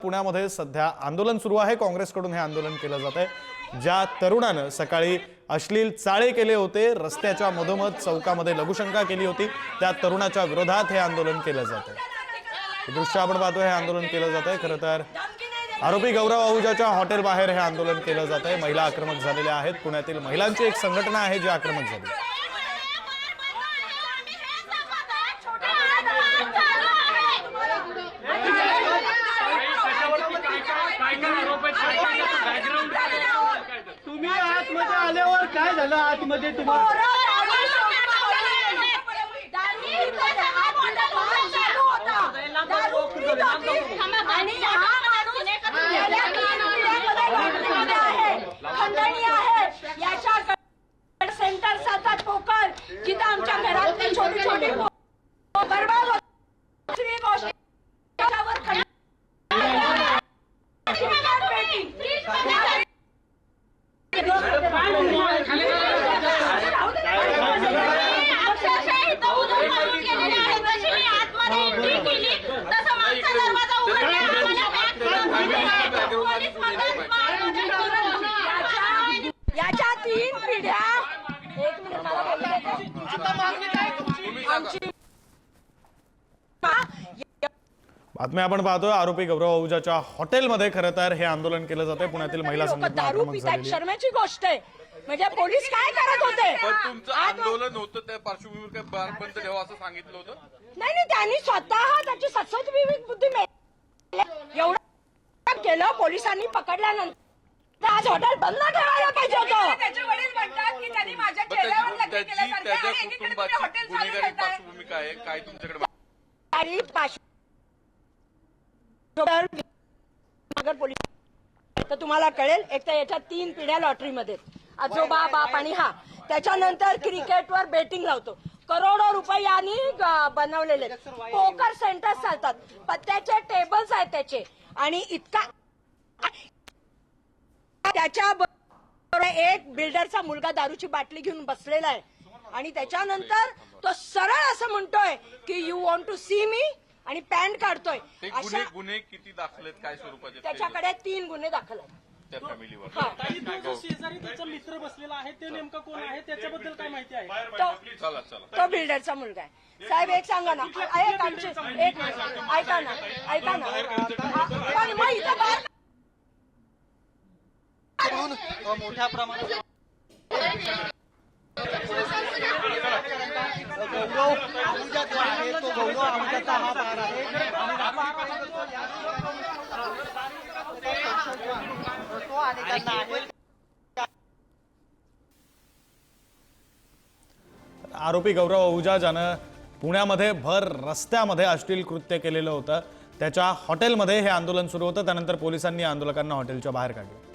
पुण्यामध्ये सध्या आंदोलन सुरू आहे। काँग्रेसकडून हे आंदोलन केलं जात आहे। ज्या तरुणानं सकाळी अश्लील चाळे केले होते, रस्त्याच्या मधोमध चौकामध्ये लघुशंका केली होती, त्या तरुणाच्या विरोधात हे आंदोलन केलं जात आहे। दृश्य आपण पाहतोय, हे आंदोलन केलं जात आहे। खरं तर आरोपी गौरव आहुजाच्या हॉटेल बाहेर हे आंदोलन केलं जात आहे। महिला आक्रमक झालेल्या आहेत। पुण्यातील महिलांची एक संघटना आहे जी आक्रमक झाली। तुम्ही आतमध्ये आल्यावर काय झालं? आतमध्ये तुम्हाला सेंटर सातात पोकर जिथं आमच्या घरातली छोटी छोटी बरबाद दुसरी गोष्ट याच्या 3 पिढ्या बातमी आपण पाहतोय। आरोपी गौरव आहुजाच्या हॉटेलमध्ये खरं तर हे आंदोलन केलं जाते। पुण्यातील महिला संघटना दारू पितात, शर्माची गोष्ट आहे। म्हणजे पोलीस काय करत होते? पण तुमचं आंदोलन होतं त्या पार्श्वभूमीवर काय बार बंद ठेवा असं सांगितलं होतं? नाही, त्यांनी स्वतः त्याची सत्सद विवेक बुद्धी एवढं केलं। पोलिसांनी पकडल्यानंतर आज हॉटेल बंद ठेवायला पाहिजे होतं। त्याचे वडील म्हणतात की त्यांनी माझ्या चेहऱ्यावर लग्न केल्यासारखं त्याच्या आहे, एकीकडे कुटुंबाची तुम्ही हॉटेल चालू गुन्हेगारी करताय। पार्श्वभूमी काय आहे, काय तुमच्याकडे नगर पोलीस तर तुम्हाला कळेल। एक तर याच्या 3 पिढ्या लॉटरीमध्ये, आजोबा बाप आणि हा त्याच्यानंतर क्रिकेटवर बेटिंग लावतो, करोडो रुपयांनी बनवलेले पोकर सेंटर चालतात, पत्त्याचे टेबल्स आहेत त्याचे, आणि इतका त्याच्या बरोबर एक बिल्डरचा मुलगा दारूची बाटली घेऊन बसलेला आहे, आणि त्याच्यानंतर तो सरळ असं म्हणतोय की यू वॉन्ट टू सी मी, आणि पॅन्ट काढतोय। गुन्हे किती दाखल आहेत, काय स्वरूपाचे? त्याच्याकडे 3 गुन्हे दाखल आहेत त्या फॅमिलीवर। शेजारी त्याचा मित्र बसलेला आहे, ते नेमकं कोण आहे त्याच्याबद्दल काय माहिती आहे? चला तो बिल्डरचा मुलगा आहे। साहेब एक सांगा ना, एक आमचे एक ऐका ना पण मग इथं बाहेर मोठ्या प्रमाणात गौरव आहुजा जो आहे तो गौरव आहुजाचा हा बार आहे, तो अनेकांना आहे। आरोपी गौरव आहुजा ज्यानं पुण्यामध्ये भर रस्त्यामध्ये अश्लील कृत्य केलेलं होतं, त्याच्या हॉटेलमध्ये हे आंदोलन सुरू होतं। त्यानंतर पोलिसांनी आंदोलकांना हॉटेलच्या बाहेर काढलं।